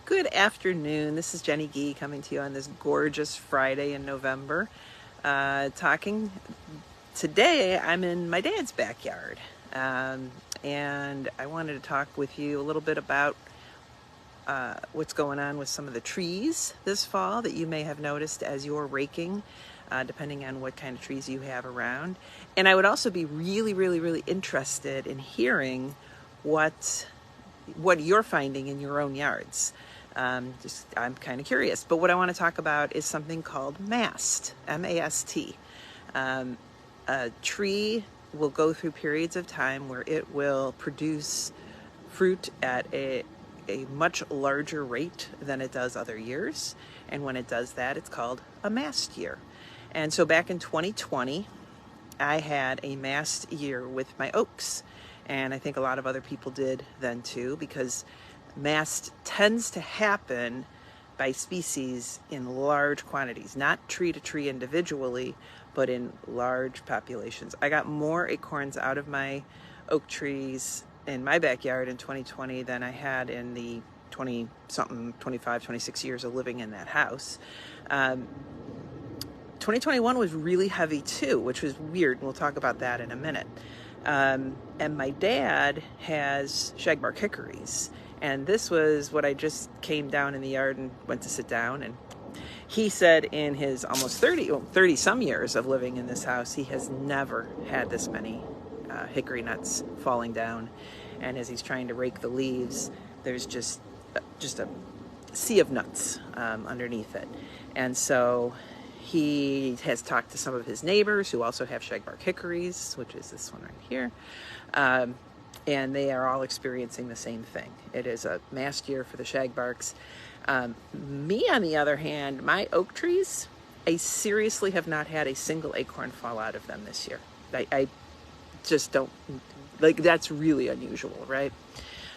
Good afternoon. This is Jenny Gee coming to you on this gorgeous Friday in November. Talking today, I'm in my dad's backyard, and I wanted to talk with you a little bit about what's going on with some of the trees this fall that you may have noticed as you're raking, depending on what kind of trees you have around. And I would also be really interested in hearing what you're finding in your own yards. I'm kind of curious. But what I want to talk about is something called mast, M-A-S-T. A tree will go through periods of time where it will produce fruit at a much larger rate than it does other years. And when it does that, it's called a mast year. And so back in 2020, I had a mast year with my oaks. And I think a lot of other people did then too, because mast tends to happen by species in large quantities, not tree to tree individually, but in large populations. I got more acorns out of my oak trees in my backyard in 2020 than I had in the 25, 26 years of living in that house. 2021 was really heavy too, which was weird. We'll talk about that in a minute. And my dad has shagbark hickories. And this was what I just came down in the yard and went to sit down. And he said in his almost 30 some years of living in this house, he has never had this many hickory nuts falling down. And as he's trying to rake the leaves, there's just a sea of nuts underneath it. And so he has talked to some of his neighbors who also have shagbark hickories, which is this one right here. And they are all experiencing the same thing. It is a mast year for the shagbarks. Me, on the other hand, my oak trees, I seriously have not had a single acorn fall out of them this year. I just don't, that's really unusual, right?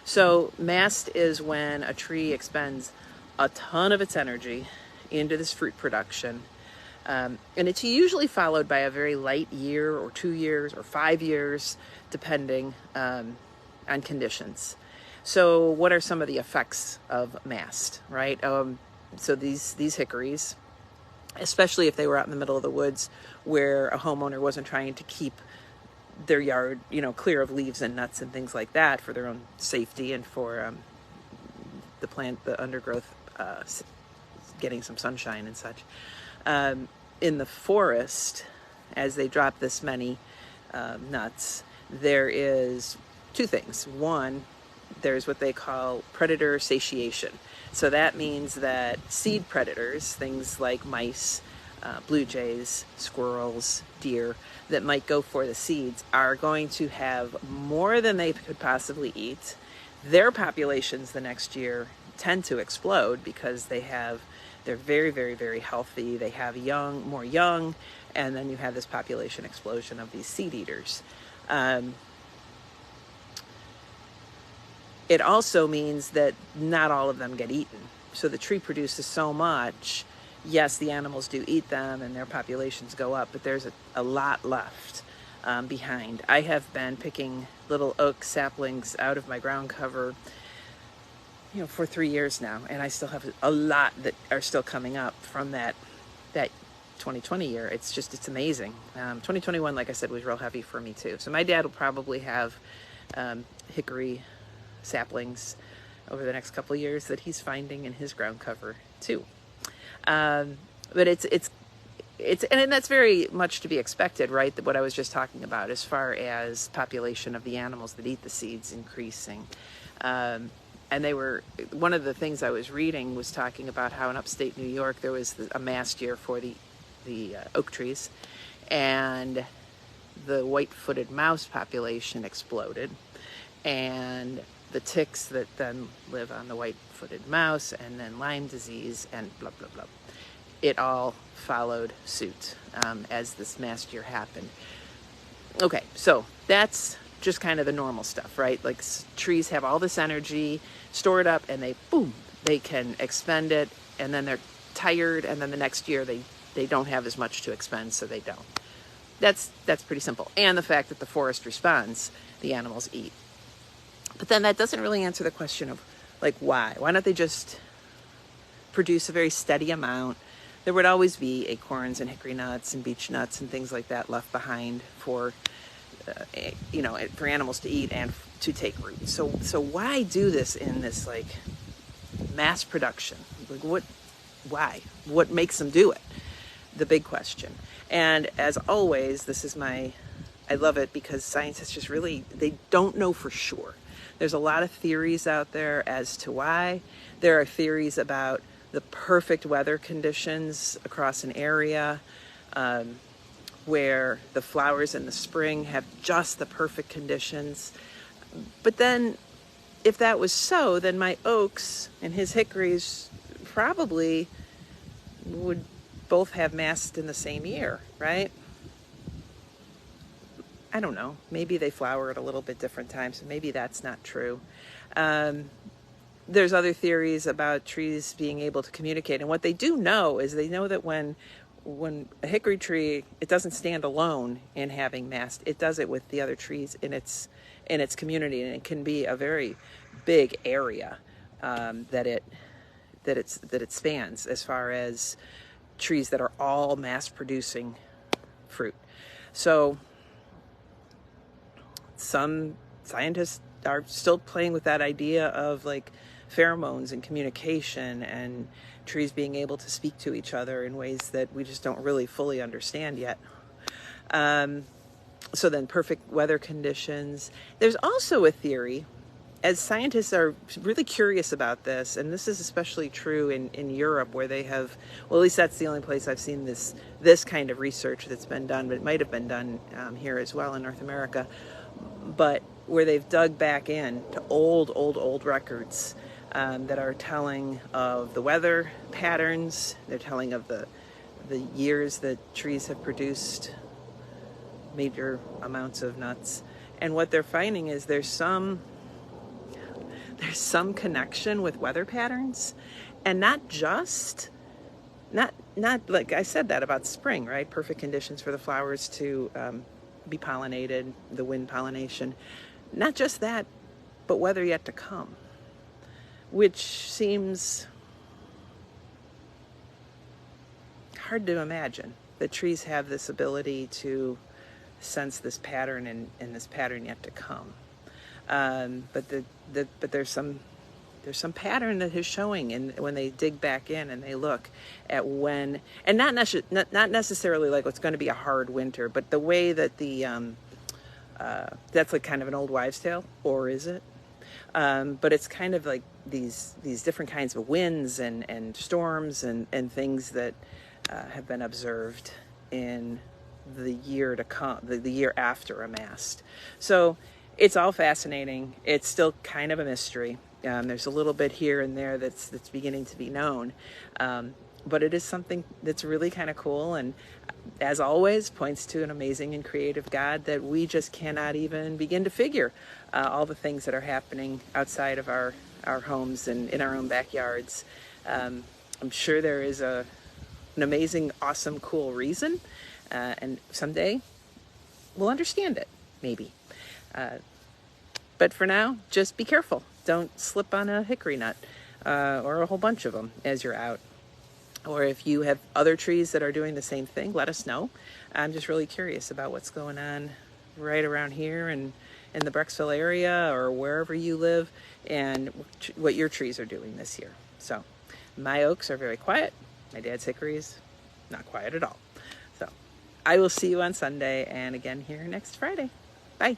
So mast is when a tree expends a ton of its energy into this fruit production. And it's usually followed by a very light year or 2 years or 5 years, depending on conditions. So what are some of the effects of mast, right? So these hickories, especially if they were out in the middle of the woods where a homeowner wasn't trying to keep their yard, clear of leaves and nuts and things like that for their own safety and for the undergrowth getting some sunshine and such. In the forest, as they drop this many nuts, there is two things. One, there's what they call predator satiation. So that means that seed predators, things like mice, blue jays, squirrels, deer, that might go for the seeds, are going to have more than they could possibly eat. Their populations the next year tend to explode because they're very healthy. They have more young, and then you have this population explosion of these seed eaters. It also means that not all of them get eaten. So the tree produces so much. Yes, the animals do eat them and their populations go up, but there's a lot left behind. I have been picking little oak saplings out of my ground cover for 3 years now, and I still have a lot that are still coming up from that 2020 year. It's amazing. 2021, like I said, was real heavy for me too. So my dad will probably have hickory saplings over the next couple of years that he's finding in his ground cover too. But and that's very much to be expected, right? What I was just talking about as far as population of the animals that eat the seeds increasing. And one of the things I was reading was talking about how in upstate New York there was a mast year for the oak trees, and the white-footed mouse population exploded, and the ticks that then live on the white-footed mouse, and then Lyme disease, and blah, blah, blah. It all followed suit as this mast year happened. Okay, so that's just kind of the normal stuff, right? Like trees have all this energy stored up, and they can expend it, and then they're tired, and then the next year they don't have as much to expend, so they don't. That's pretty simple. And the fact that the forest responds, the animals eat. But then that doesn't really answer the question of, like, why? Why don't they just produce a very steady amount. There would always be acorns and hickory nuts and beech nuts and things like that left behind for for animals to eat and to take root. So why do this in this like mass production? Like why? What makes them do it? The big question. And as always, I love it because scientists just really, they don't know for sure. There's a lot of theories out there as to why. There are theories about the perfect weather conditions across an area, where the flowers in the spring have just the perfect conditions. But then if that was so, then my oaks and his hickories probably would both have mast in the same year, right? I don't know. Maybe they flower at a little bit different times, so maybe that's not true. There's other theories about trees being able to communicate, and what they do know is they know that when a hickory tree, it doesn't stand alone in having mast. It does it with the other trees in its community, and it can be a very big area that it spans as far as trees that are all mast producing fruit. So some scientists are still playing with that idea of like pheromones and communication and trees being able to speak to each other in ways that we just don't really fully understand yet. So then perfect weather conditions. There's also a theory, as scientists are really curious about this, and this is especially true in Europe, where they have, well, at least that's the only place I've seen this kind of research that's been done, but it might have been done here as well in North America, but where they've dug back in to old records that are telling of the weather patterns. They're telling of the years that trees have produced major amounts of nuts. And what they're finding is there's some connection with weather patterns, and not like I said that about spring, right? Perfect conditions for the flowers to be pollinated, the wind pollination. Not just that, but weather yet to come, which seems hard to imagine that trees have this ability to sense this pattern and this pattern yet to come. But there's some pattern that is showing, and when they dig back in and they look at when, and not necessarily like it's going to be a hard winter, but the way that that's like kind of an old wives' tale, or is it? But it's kind of like these different kinds of winds and storms and things that have been observed in the year to come, the year after a mast. So it's all fascinating. It's still kind of a mystery. There's a little bit here and there that's beginning to be known. But it is something that's really kind of cool, and as always points to an amazing and creative God that we just cannot even begin to figure all the things that are happening outside of our homes and in our own backyards. I'm sure there is an amazing, awesome, cool reason, and someday we'll understand it, maybe. But for now, just be careful. Don't slip on a hickory nut or a whole bunch of them as you're out. Or if you have other trees that are doing the same thing, let us know. I'm just really curious about what's going on right around here and in the Brecksville area or wherever you live, and what your trees are doing this year. So my oaks are very quiet. My dad's hickories, not quiet at all. So I will see you on Sunday and again here next Friday. Bye.